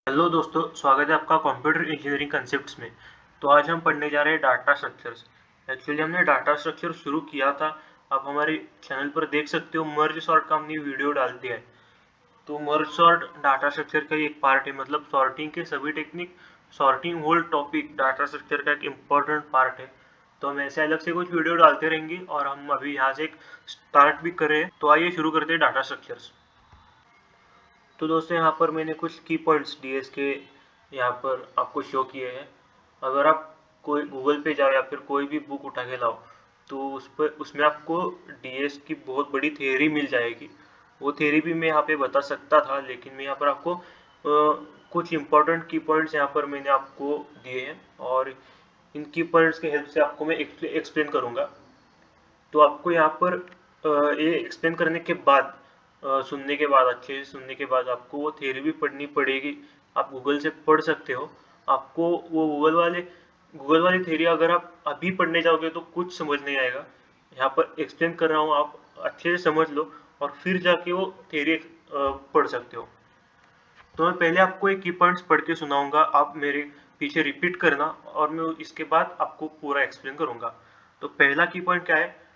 Hello दोस्तों, स्वागत है आपका कंप्यूटर इंजीनियरिंग कंसेप्ट्स में। तो आज हम पढ़ने जा रहे हैं डाटा स्ट्रक्चर्स। एक्चुअली हमने डाटा स्ट्रक्चर शुरू किया था। आप हमारे चैनल पर देख सकते हो, मर्ज सॉर्ट का हमने वीडियो डाल दिया है। तो मर्ज सॉर्ट डाटा स्ट्रक्चर का ही एक पार्ट है, मतलब सॉर्टिंग के सभी technique, sorting whole topic data structure का एक इम्पोर्टेंट पार्ट है। तो हम ऐसे अलग से कुछ वीडियो डालते रहेंगे और हम अभी यहाँ से एक स्टार्ट भी कर रहे हैं। तो आइए शुरू करते हैं डाटा स्ट्रक्चर्स। तो दोस्तों, यहाँ पर मैंने कुछ की पॉइंट्स डीएस के यहाँ पर आपको शो किए हैं। अगर आप कोई गूगल पे जाओ या फिर कोई भी बुक उठा के लाओ, तो उसमें आपको डीएस की बहुत बड़ी थियरी मिल जाएगी। वो थियरी भी मैं यहाँ पे बता सकता था, लेकिन मैं यहाँ पर आपको कुछ इंपॉर्टेंट की पॉइंट्स यहाँ पर मैंने आपको दिए हैं और इन की पॉइंट्स के हेल्प से आपको मैं एक्सप्लेन करूँगा। तो आपको यहाँ पर ये एक्सप्लेन करने के बाद, सुनने के बाद, अच्छे से सुनने के बाद आपको वो थ्योरी भी पढ़नी पड़ेगी। आप गूगल से पढ़ सकते हो। आपको वो गूगल वाली थ्योरी अगर आप अभी पढ़ने जाओगे तो कुछ समझ नहीं आएगा। यहाँ पर एक्सप्लेन कर रहा हूँ, आप अच्छे से समझ लो और फिर जाके वो थ्योरी पढ़ सकते हो। तो मैं पहले आपको एक की पॉइंट्स पढ़ के सुनाऊंगा, आप मेरे पीछे रिपीट करना और मैं इसके बाद आपको पूरा एक्सप्लेन करूंगा। तो पहला की पॉइंट क्या है?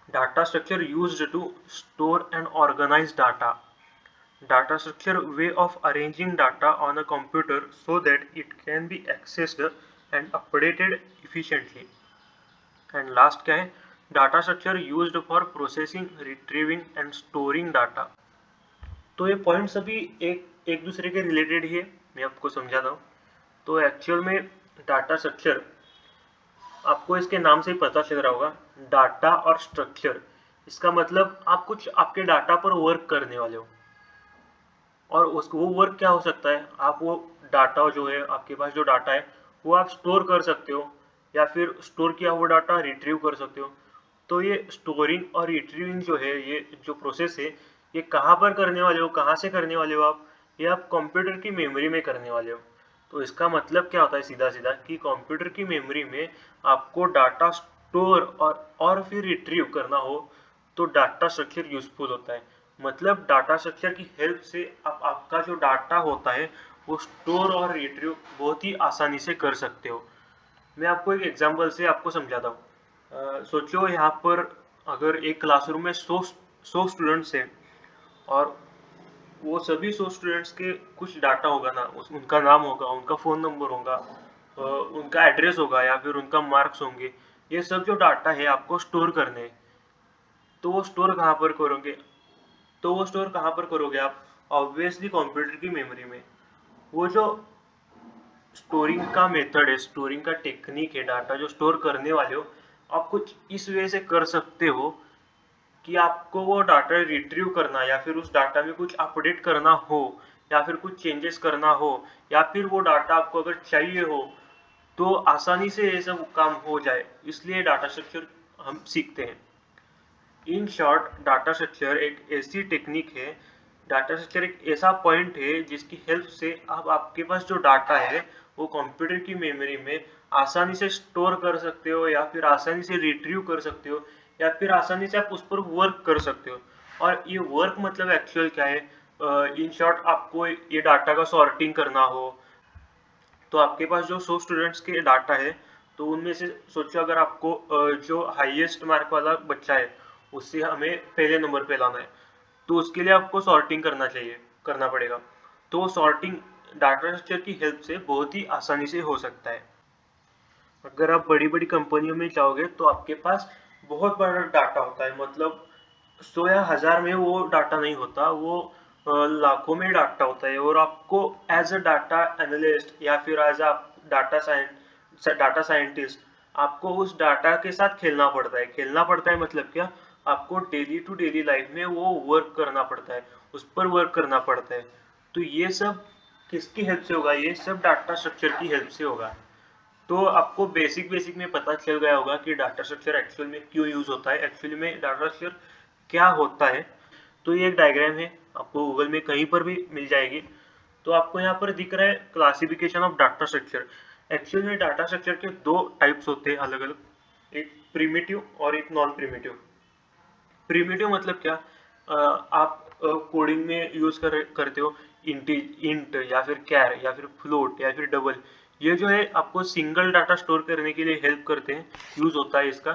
Data structure used to store and organize data. Data structure way of arranging data on a computer so that it can be accessed and updated efficiently. And last क्या है? Data structure used for processing, retrieving and storing data. तो ये points अभी एक एक दूसरे के related ही है, मैं आपको समझाता हूँ। तो एक्चुअल में डाटा स्ट्रक्चर, आपको इसके नाम से ही पता चल रहा होगा, डाटा और स्ट्रक्चर। इसका मतलब आप कुछ आपके डाटा पर वर्क करने वाले हो। और वो वर्क क्या हो सकता है? आप वो डाटा जो है, आपके पास जो डाटा है वो आप स्टोर कर सकते हो, या फिर स्टोर किया हुआ डाटा रिट्रीव कर सकते हो। तो ये स्टोरिंग और रिट्रीविंग जो है, ये जो प्रोसेस है, ये कहाँ पर करने वाले हो, कहाँ से करने वाले हो आप? ये आप कंप्यूटर की मेमोरी में करने वाले हो। तो इसका मतलब क्या होता है सीधा सीधा, कि कंप्यूटर की मेमोरी में आपको डाटा स्टोर और फिर रिट्रीव करना हो तो डाटा स्ट्रक्चर यूजफुल होता है। मतलब डाटा स्ट्रक्चर की हेल्प से आप आपका जो डाटा होता है वो स्टोर और रिट्रीव बहुत ही आसानी से कर सकते हो। मैं आपको एक एग्जांपल से आपको समझाता हूँ। सोचो यहाँ पर अगर एक क्लासरूम में 100 स्टूडेंट्स हैं और वो सभी 100 स्टूडेंट्स के कुछ डाटा होगा ना, उनका नाम होगा, उनका फ़ोन नंबर होगा, उनका एड्रेस होगा या फिर उनका मार्क्स होंगे। ये सब जो डाटा है आपको स्टोर करने हैं। तो वो स्टोर कहाँ पर करोगे? तो वो स्टोर कहाँ पर करोगे आप? ऑब्वियसली कंप्यूटर की मेमोरी में। वो जो स्टोरिंग का मेथड है, स्टोरिंग का टेक्निक है, डाटा जो स्टोर करने वाले हो, आप कुछ इस वे से कर सकते हो कि आपको वो डाटा रिट्रीव करना या फिर उस डाटा में कुछ अपडेट करना हो या फिर कुछ चेंजेस करना हो, या फिर वो डाटा आपको अगर चाहिए हो तो आसानी से ये सब काम हो जाए, इसलिए डाटा स्ट्रक्चर हम सीखते हैं। इन शॉर्ट, डाटा स्ट्रक्चर एक ऐसी टेक्निक है, डाटा स्ट्रक्चर एक ऐसा पॉइंट है जिसकी हेल्प से आप आपके पास जो डाटा है वो कंप्यूटर की मेमोरी में आसानी से स्टोर कर सकते हो या फिर आसानी से रिट्रीव कर सकते हो या फिर आसानी से आप उस पर वर्क कर सकते हो। और ये वर्क मतलब एक्चुअल क्या है? इन शॉर्ट, आपको ये डाटा का सॉर्टिंग करना हो तो आपके पास जो 100 स्टूडेंट्स के डाटा है, तो उनमें से सोचो अगर आपको जो हाईएस्ट मार्क वाला बच्चा है उससे हमें पहले नंबर पे लाना है, तो उसके लिए आपको सॉर्टिंग करना पड़ेगा। तो वो सॉर्टिंग डाटा स्ट्रक्चर की हेल्प से बहुत ही आसानी से हो सकता है। अगर आप बड़ी बड़ी कंपनियों में जाओगे तो आपके पास बहुत बड़ा डाटा होता है, मतलब 100 या 1000 में वो डाटा नहीं होता, वो लाखों में डाटा होता है। और आपको एज अ डाटा एनालिस्ट या फिर एज अ डाटा साइंटिस्ट आपको उस डाटा के साथ खेलना पड़ता है मतलब क्या? आपको डेली टू डेली लाइफ में वो वर्क करना पड़ता है, उस पर वर्क करना पड़ता है। तो ये सब किसकी हेल्प से होगा? ये सब डाटा स्ट्रक्चर की हेल्प से होगा। तो आपको बेसिक बेसिक में पता चल गया होगा कि डाटा स्ट्रक्चर एक्चुअल में क्यों यूज होता है, एक्चुअली में डाटा स्ट्रक्चर क्या होता है। तो ये एक डायग्राम है, आपको गूगल में कहीं पर भी मिल जाएगी। तो आपको यहाँ पर दिख रहा है classification of data structure. Actual में डाटा स्ट्रक्चर के दो टाइप्स होते हैं अलग अलग, एक प्रिमिटिव और एक नॉन प्रिमिटिव। प्रिमिटिव मतलब क्या? आप कोडिंग में यूज करते हो इंट या फिर कैर या फिर फ्लोट या फिर डबल, ये जो है आपको सिंगल डाटा स्टोर करने के लिए हेल्प करते हैं, यूज होता है इसका।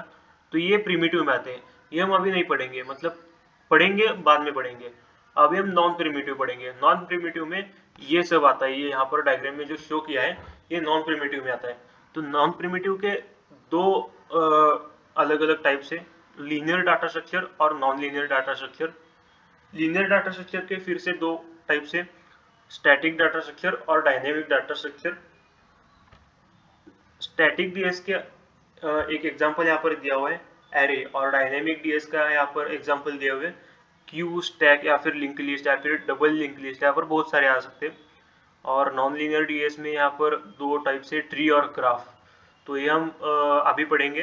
तो ये प्रिमिटिव में आते हैं, ये हम अभी नहीं पढ़ेंगे, मतलब पढ़ेंगे बाद में पढ़ेंगे। अभी हम नॉन प्रिमिटिव पढ़ेंगे। नॉन प्रिमिटिव में ये सब आता है, ये यहाँ पर डायग्राम में जो शो किया है ये नॉन प्रिमिटिव में आता है। तो नॉन प्रिमिटिव के दो अलग अलग टाइप से, लीनियर डाटा स्ट्रक्चर और non linear data structure. Linear data structure के फिर से दो टाइप से, स्टैटिक डाटा स्ट्रक्चर और dynamic data structure. Static DS के एक एग्जांपल यहाँ पर दिया हुआ है एरे, और डायनेमिक डीएस का यहाँ पर एग्जांपल दिया हुआ है क्यू, स्टैक या फिर लिंक लिस्ट या फिर डबल लिंक लिस्ट, यहाँ पर बहुत सारे आ सकते हैं। और नॉन लीनियर डीएस में यहाँ पर दो टाइप से, ट्री और ग्राफ। तो ये हम अभी पढ़ेंगे।